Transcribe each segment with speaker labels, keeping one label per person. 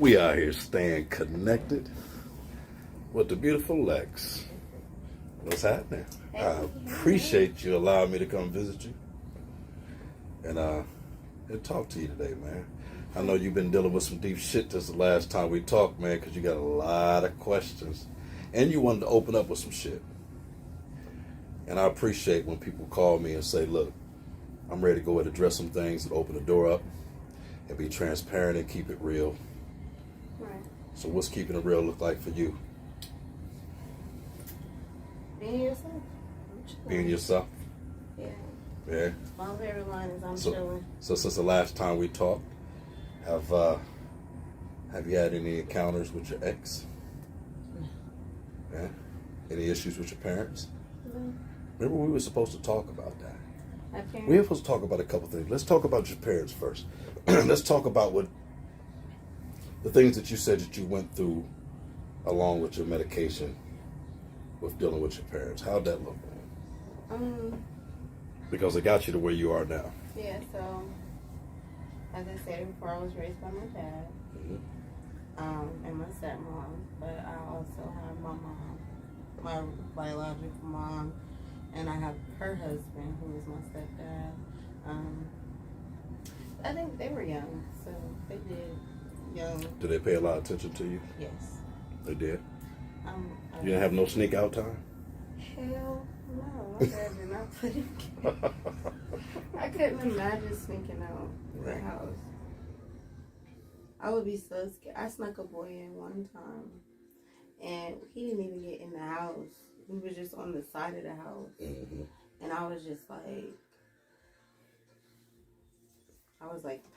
Speaker 1: We out here staying connected with the beautiful Lex. What's happening? I appreciate you allowing me to come visit you and talk to you today, man. I know you've been dealing with some deep shit since the last time we talked, man, because you got a lot of questions. And you wanted to open up with some shit. And I appreciate when people call me and say, look, I'm ready to go and address some things and open the door up and be transparent and keep it real.
Speaker 2: Right.
Speaker 1: So what's keeping it real look like for you?
Speaker 2: Being yourself.
Speaker 1: Being yourself?
Speaker 2: Yeah.
Speaker 1: Yeah.
Speaker 2: My favorite line is I'm chilling.
Speaker 1: So since the last time we talked, have you had any encounters with your ex?
Speaker 2: No.
Speaker 1: Yeah. Any issues with your parents?
Speaker 2: No.
Speaker 1: Remember we were supposed to talk about that.
Speaker 2: My parents?
Speaker 1: We were supposed to talk about a couple things. Let's talk about your parents first. Let's talk about what the things that you said that you went through along with your medication with dealing with your parents. How'd that look? Because it got you to where you are now.
Speaker 2: Yeah, so as I said before, I was raised by my dad. And my stepmom, but I also have my mom, my biological mom, and I have her husband, who is my stepdad. I think they were young, so they did young.
Speaker 1: Did they pay a lot of attention to you?
Speaker 2: Yes.
Speaker 1: They did?
Speaker 2: You
Speaker 1: didn't have no sneak out time?
Speaker 2: Hell no. My dad did not put it. I couldn't imagine sneaking out the house. I would be so scared. I snuck a boy in one time, and he didn't even get in the house. He was just on the side of the house. And I was just like,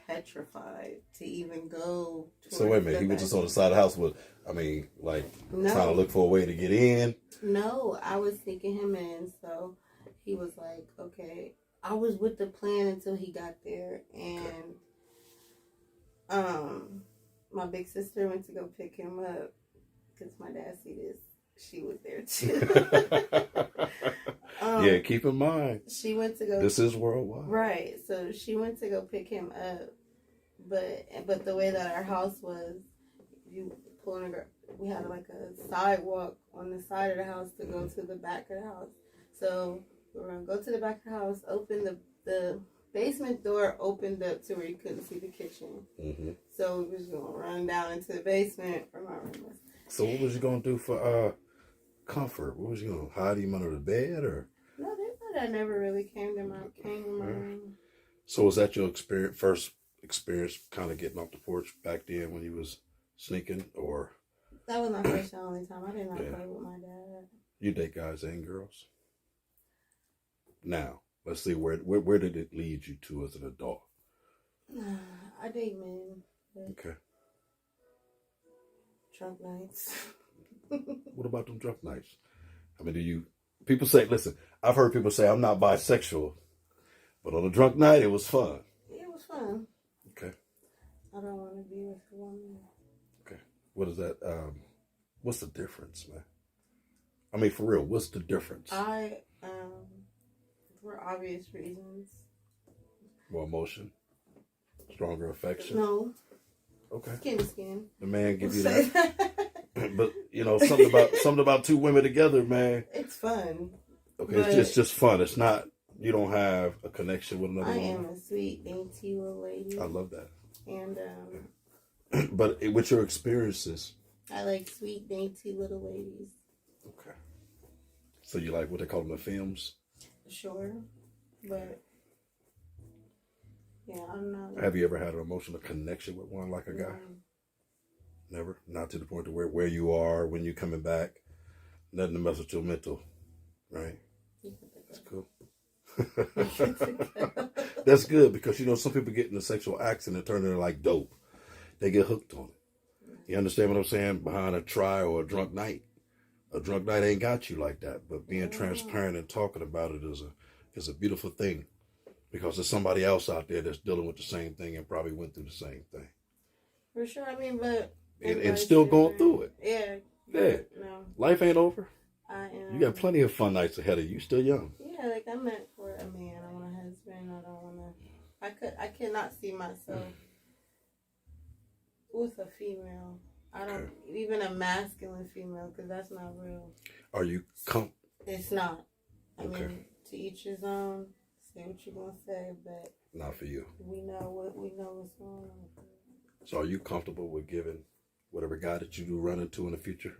Speaker 2: petrified to even go.
Speaker 1: So wait a minute, he was just on the side of the house with, trying to look for a way to get in?
Speaker 2: No, I was sneaking him in, so he was like, okay. I was with the plan until he got there, and my big sister went to go pick him up, because my dad see this. She was there too.
Speaker 1: Yeah, keep in mind.
Speaker 2: She went to go.
Speaker 1: This is worldwide.
Speaker 2: Right. So she went to go pick him up, but the way that our house was, you pulling we had like a sidewalk on the side of the house to go to the back of the house. So we were gonna go to the back of the house, open the basement door opened up to where you couldn't see the kitchen. So we was gonna run down into the basement where my room was. So
Speaker 1: what was you gonna do for comfort? What was you gonna hide him under the bed or?
Speaker 2: No, that never really came to my room.
Speaker 1: So was that your first experience kind of getting off the porch back then when you was sneaking, or?
Speaker 2: That was my first and only time. I did not play with my dad.
Speaker 1: You date guys and girls? Now, let's see, where did it lead you to as an adult?
Speaker 2: I date men.
Speaker 1: Okay.
Speaker 2: Drunk nights.
Speaker 1: What about them drunk nights? People say, listen, I've heard people say I'm not bisexual, but on a drunk night, it was fun.
Speaker 2: Yeah, it was fun.
Speaker 1: Okay.
Speaker 2: I don't want to be with a woman.
Speaker 1: Okay. What is that? What's the difference, man? For real, what's the difference?
Speaker 2: For obvious reasons.
Speaker 1: More emotion? Stronger affection?
Speaker 2: No.
Speaker 1: Okay.
Speaker 2: Skin to skin.
Speaker 1: The man give you that. But something about two women together, man.
Speaker 2: It's fun.
Speaker 1: Okay, it's just fun. It's not. You don't have a connection with another woman.
Speaker 2: I am a sweet, dainty little lady.
Speaker 1: I love that.
Speaker 2: And
Speaker 1: but with your experiences,
Speaker 2: I like sweet, dainty little ladies.
Speaker 1: Okay. So you like what they call them, the films?
Speaker 2: Sure, but yeah, I'm not.
Speaker 1: Have you ever had an emotional connection with one like a guy? Never? Not to the point to where you are when you're coming back? Nothing to mess with your mental, right? That's cool. That's good because, some people get in a sexual accident and turn into like dope. They get hooked on it. You understand what I'm saying? Behind a try or a drunk night. A drunk night ain't got you like that, but being transparent and talking about it is a beautiful thing because there's somebody else out there that's dealing with the same thing and probably went through the same thing.
Speaker 2: For sure, but...
Speaker 1: And still going through it.
Speaker 2: Yeah.
Speaker 1: Yeah.
Speaker 2: No.
Speaker 1: Life ain't over.
Speaker 2: I am.
Speaker 1: You got plenty of fun nights ahead of you. You're still young.
Speaker 2: Yeah, I'm meant for a man. I want a husband. I don't want to... I cannot see myself with a female. I don't even a masculine female because that's not real.
Speaker 1: Are you
Speaker 2: It's not. I
Speaker 1: Okay.
Speaker 2: mean, to each his own. Say what you're gonna say, but
Speaker 1: Not for you.
Speaker 2: we know what's going on.
Speaker 1: So are you comfortable with giving whatever guy that you do run into in the future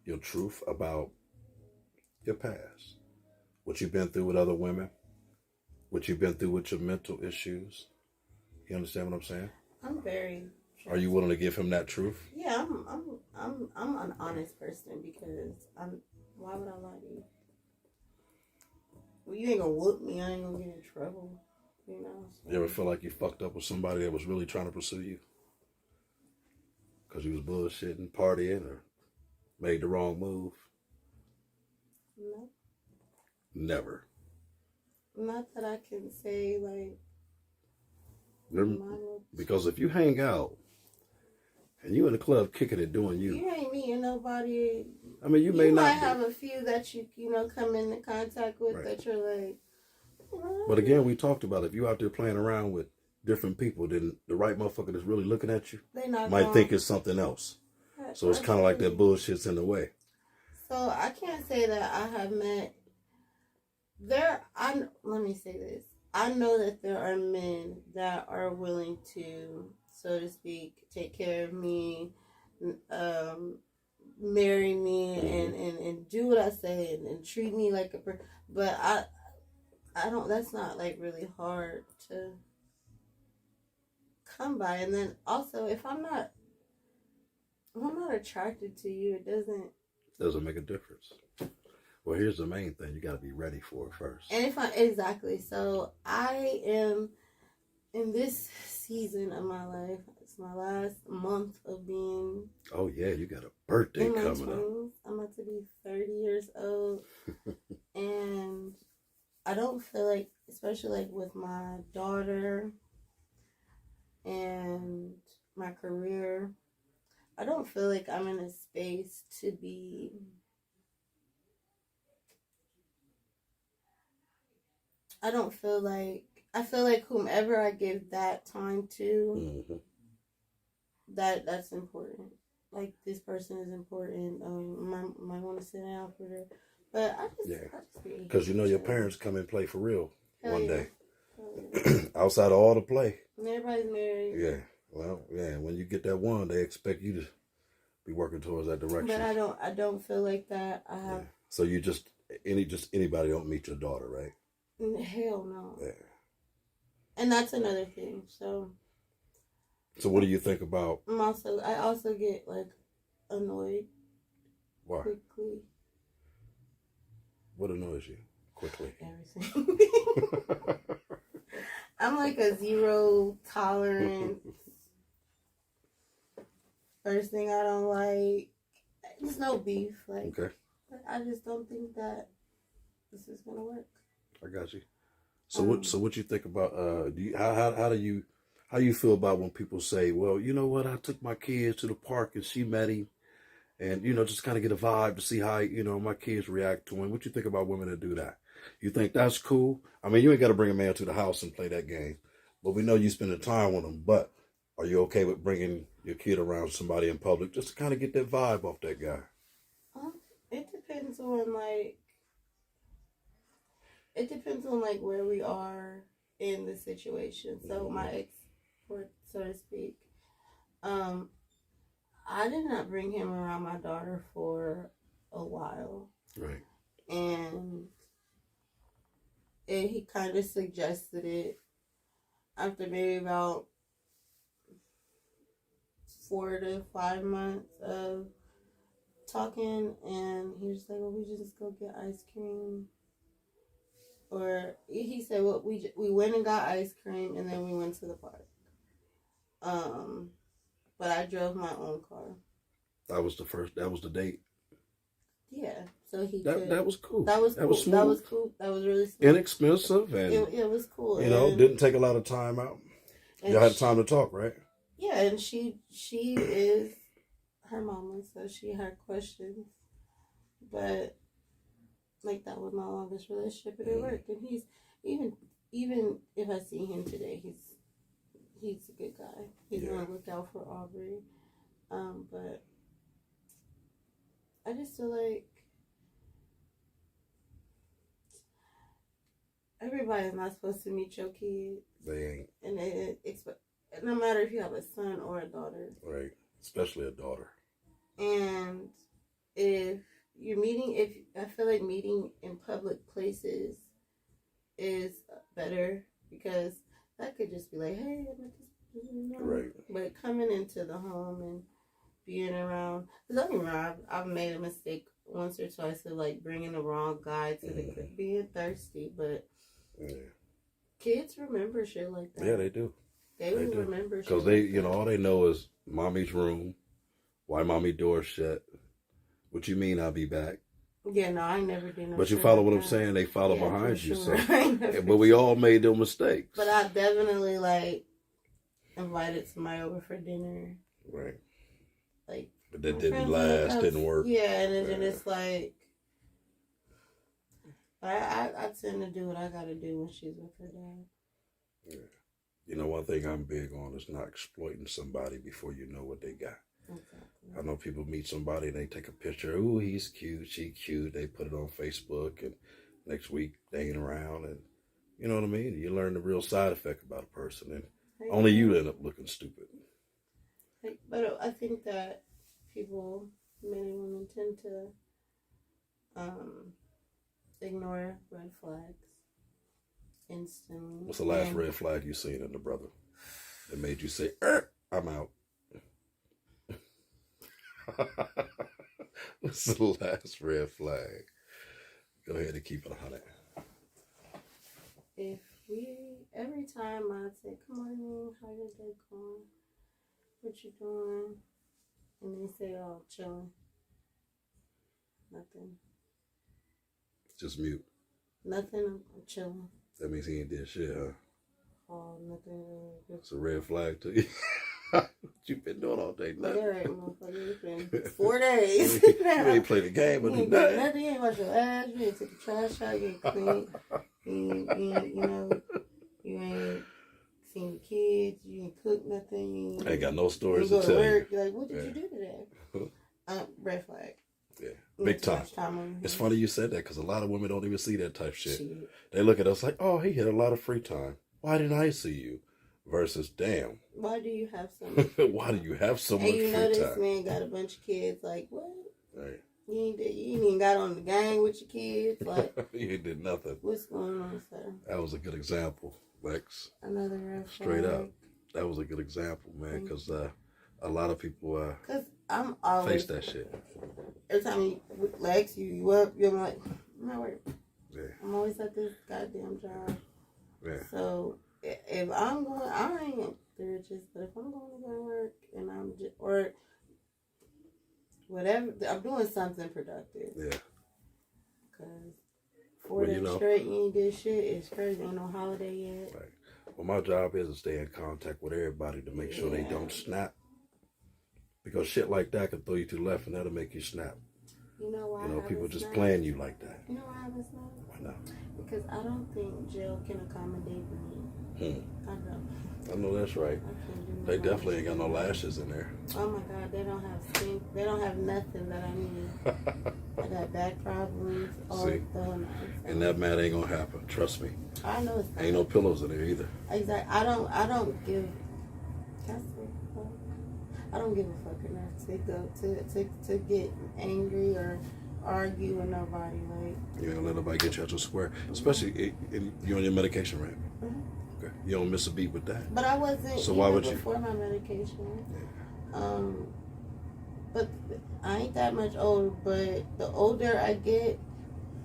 Speaker 1: your truth about your past? What you've been through with other women? What you've been through with your mental issues? You understand what I'm saying?
Speaker 2: I'm very.
Speaker 1: Are you willing to give him that truth?
Speaker 2: Yeah, I'm an honest person because why would I lie to you? Well, you ain't gonna whoop me. I ain't gonna get in trouble. You know. So.
Speaker 1: You ever feel like you fucked up with somebody that was really trying to pursue you? Because you was bullshitting, partying, or made the wrong move?
Speaker 2: No.
Speaker 1: Never.
Speaker 2: Not that I can say like.
Speaker 1: Because if you hang out and you in the club kicking it, doing
Speaker 2: you ain't meeting nobody.
Speaker 1: I mean, you may
Speaker 2: might
Speaker 1: not
Speaker 2: have a few that you come into contact with
Speaker 1: Right.
Speaker 2: that you're like.
Speaker 1: But again, we talked about if you out there playing around with different people, then the right motherfucker that's really looking at you
Speaker 2: they not
Speaker 1: might
Speaker 2: gonna,
Speaker 1: think it's something else. So it's kind of like that bullshit's in the way.
Speaker 2: So I can't say that I have met. Let me say this. I know that there are men that are willing to, so to speak, take care of me, marry me, and do what I say and treat me like a person. But I don't. That's not like really hard to come by. And then also, if I'm not attracted to you, it
Speaker 1: doesn't make a difference. Well, here's the main thing: you got to be ready for it first.
Speaker 2: And exactly, so I am in this season of my life. It's my last month of being.
Speaker 1: Oh yeah, you got a birthday
Speaker 2: in my
Speaker 1: coming up.
Speaker 2: I'm about to be 30 years old, and I don't feel like, especially like with my daughter and my career, I don't feel like I'm in a space to be. I feel like whomever I give that time to, that's important. Like, this person is important. Might want to sit down for her. But I just
Speaker 1: because your parents come and play for real one day.
Speaker 2: Yeah.
Speaker 1: Outside of all the play.
Speaker 2: And everybody's married.
Speaker 1: Yeah. Well, yeah. When you get that one, they expect you to be working towards that direction.
Speaker 2: But I don't feel like that. I have.
Speaker 1: Yeah. So you anybody don't meet your daughter, right?
Speaker 2: Hell no.
Speaker 1: Yeah.
Speaker 2: And that's another thing. So
Speaker 1: what do you think about?
Speaker 2: I also get like annoyed.
Speaker 1: Why?
Speaker 2: Quickly.
Speaker 1: What annoys you quickly?
Speaker 2: Everything. I'm like a zero tolerance. First thing I don't like. There's no beef. Like,
Speaker 1: okay.
Speaker 2: I just don't think that this is gonna work. I
Speaker 1: got you. So what you think about how do you feel about when people say, well, you know what, I took my kids to the park and she met him, and just kind of get a vibe to see how my kids react to him. What you think about women that do that? You think that's cool? I mean, you ain't got to bring a man to the house and play that game, but we know you spending time with him. But are you okay with bringing your kid around somebody in public just to kind of get that vibe off that guy?
Speaker 2: It depends on where we are in the situation. So my ex, so to speak, I did not bring him around my daughter for a while.
Speaker 1: Right.
Speaker 2: And he kind of suggested it after maybe about 4 to 5 months of talking, and he was like, well, we just go get ice cream. Or he said, well, we went and got ice cream, and then we went to the park. But I drove my own car. That was
Speaker 1: the date.
Speaker 2: Yeah, so
Speaker 1: that was cool.
Speaker 2: That was cool.
Speaker 1: Smooth.
Speaker 2: That was cool. That was really smooth.
Speaker 1: Inexpensive, and
Speaker 2: it was cool.
Speaker 1: Didn't take a lot of time out. Y'all had time to talk, right?
Speaker 2: Yeah, and she is her mama, so she had questions, but like, that was my longest relationship, and it worked. And he's even if I see him today, He's a good guy. He's gonna look out for Aubrey. But I just feel like everybody's not supposed to meet your kids.
Speaker 1: They ain't.
Speaker 2: And no matter if you have a son or a daughter.
Speaker 1: Right. Especially a daughter.
Speaker 2: And if I feel like meeting in public places is better, because that could just be like, hey,
Speaker 1: right.
Speaker 2: But coming into the home and being around, because don't get me wrong, I've made a mistake once or twice of like bringing the wrong guy to the crib, being thirsty, but kids remember shit like that.
Speaker 1: Yeah, they do.
Speaker 2: They will remember shit.
Speaker 1: Because they, all they know is mommy's room, why mommy door shut. What you mean I'll be back?
Speaker 2: Yeah, no, I never did no.
Speaker 1: But you follow what I'm saying? They follow behind you.
Speaker 2: Sure.
Speaker 1: So, but we all made those mistakes.
Speaker 2: But I definitely like invited somebody over for dinner.
Speaker 1: Right.
Speaker 2: Like,
Speaker 1: but that didn't last, didn't work.
Speaker 2: Yeah, and then it's like, I tend to do what I gotta do when she's with her dad.
Speaker 1: Yeah. One thing I'm big on is not exploiting somebody before you know what they got.
Speaker 2: Exactly.
Speaker 1: I know people meet somebody and they take a picture. Ooh, he's cute, she cute. They put it on Facebook, and next week they ain't around, and you know what I mean? You learn the real side effect about a person, and only you end up looking stupid.
Speaker 2: But I think that people, men and women, tend to ignore red flags instantly.
Speaker 1: What's the last red flag you seen in the brother that made you say, I'm out? What's the last red flag? Go ahead and keep it 100.
Speaker 2: Every time I say, come on, how your day going? What you doing? And they say, oh, chilling. Nothing.
Speaker 1: Just mute.
Speaker 2: Nothing, I'm chilling.
Speaker 1: That means he ain't did shit, huh?
Speaker 2: Oh, nothing.
Speaker 1: It's a red flag to you. What you been doing all day? Nothing.
Speaker 2: All right, motherfucker. It's been 4 days.
Speaker 1: You ain't played the game or
Speaker 2: you ain't
Speaker 1: nothing.
Speaker 2: Nothing. You ain't wash your ass. You ain't took the trash out. You ain't clean. You ain't seen the kids. You ain't cooked nothing. You
Speaker 1: ain't got no stories
Speaker 2: to
Speaker 1: tell you.
Speaker 2: You're like, what did you do today? Red flag.
Speaker 1: Yeah, big time. It's funny you said that, because a lot of women don't even see that type shit. They look at us like, oh, he had a lot of free time. Why didn't I see you? Versus, damn.
Speaker 2: Why do you have so
Speaker 1: much? Why do you have so much free time?
Speaker 2: This man got a bunch of kids. Like, what?
Speaker 1: Right.
Speaker 2: You ain't even got on the gang with your kids. Like,
Speaker 1: you ain't did nothing.
Speaker 2: What's going on, sir?
Speaker 1: That was a good example, Lex.
Speaker 2: Another red flag.
Speaker 1: Straight up. That was a good example, man, because a lot of people
Speaker 2: I'm always
Speaker 1: face that shit.
Speaker 2: Every time Lex, you up, you're like, I'm not worried.
Speaker 1: Yeah.
Speaker 2: I'm always at this goddamn job.
Speaker 1: Yeah.
Speaker 2: So if I'm going, I ain't the richest, but if I'm going to go to work and I'm just, or whatever, I'm doing something productive.
Speaker 1: Yeah.
Speaker 2: Because 4 days straight, you ain't did shit. It's crazy. Ain't no holiday yet.
Speaker 1: Right. Well, my job is to stay in contact with everybody to make sure they don't snap. Because shit like that can throw you to the left, and that'll make you snap.
Speaker 2: You know why?
Speaker 1: People just playing you like that.
Speaker 2: You know why I haven't snapped?
Speaker 1: Why not?
Speaker 2: Because I don't think jail can accommodate me. I don't.
Speaker 1: I know that's right. They definitely ain't got no lashes in there.
Speaker 2: Oh my God, they don't have stink. They don't have nothing that I need. I got back problems.
Speaker 1: See, and that man ain't gonna happen. Trust me.
Speaker 2: I know it's not.
Speaker 1: Ain't no pillows in there either.
Speaker 2: Exactly. I don't give. I don't give a fuck enough to get angry or argue with nobody. Like,
Speaker 1: you ain't gonna let nobody get you out your square, especially you on your medication, right?
Speaker 2: Mm-hmm.
Speaker 1: Okay, you don't miss a beat with that.
Speaker 2: But I wasn't.
Speaker 1: So why would you?
Speaker 2: Before my medication.
Speaker 1: Yeah.
Speaker 2: But I ain't that much older. But the older I get,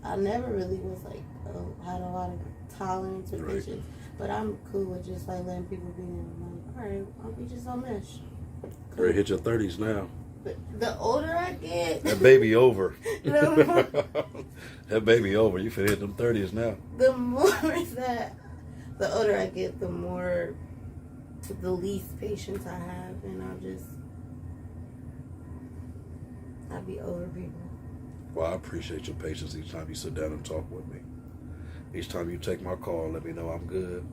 Speaker 2: I never really was like had a lot of tolerance or patience. But I'm cool with just like letting people be in. Like, all right, we just on mesh.
Speaker 1: Cool. Ready to hit your 30s now.
Speaker 2: But the older I get,
Speaker 1: that baby over. That baby over. You finna hit them 30s now.
Speaker 2: The more that, the older I get, the more, the least patience I have, and I'll be over people.
Speaker 1: Well, I appreciate your patience each time you sit down and talk with me. Each time you take my call, let me know I'm good.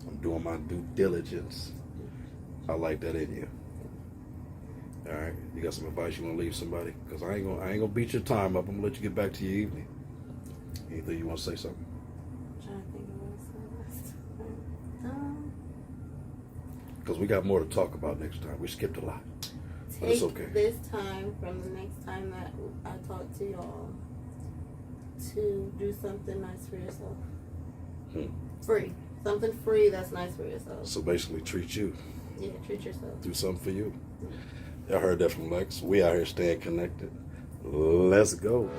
Speaker 1: I'm doing my due diligence. I like that in you. All right, you got some advice you want to leave somebody? Because I ain't gonna beat your time up. I'm gonna let you get back to your evening. Anything you want to say something?
Speaker 2: I'm trying to think of what I said last time.
Speaker 1: Because we got more to talk about next time. We skipped a lot. But it's
Speaker 2: Take
Speaker 1: okay.
Speaker 2: this time from the next time that I talk to y'all to do something nice for yourself. Free. Something free that's nice for yourself.
Speaker 1: So basically, treat you.
Speaker 2: Yeah, treat yourself.
Speaker 1: Do something for you. Y'all heard that from Lex. We out here staying connected. Let's go.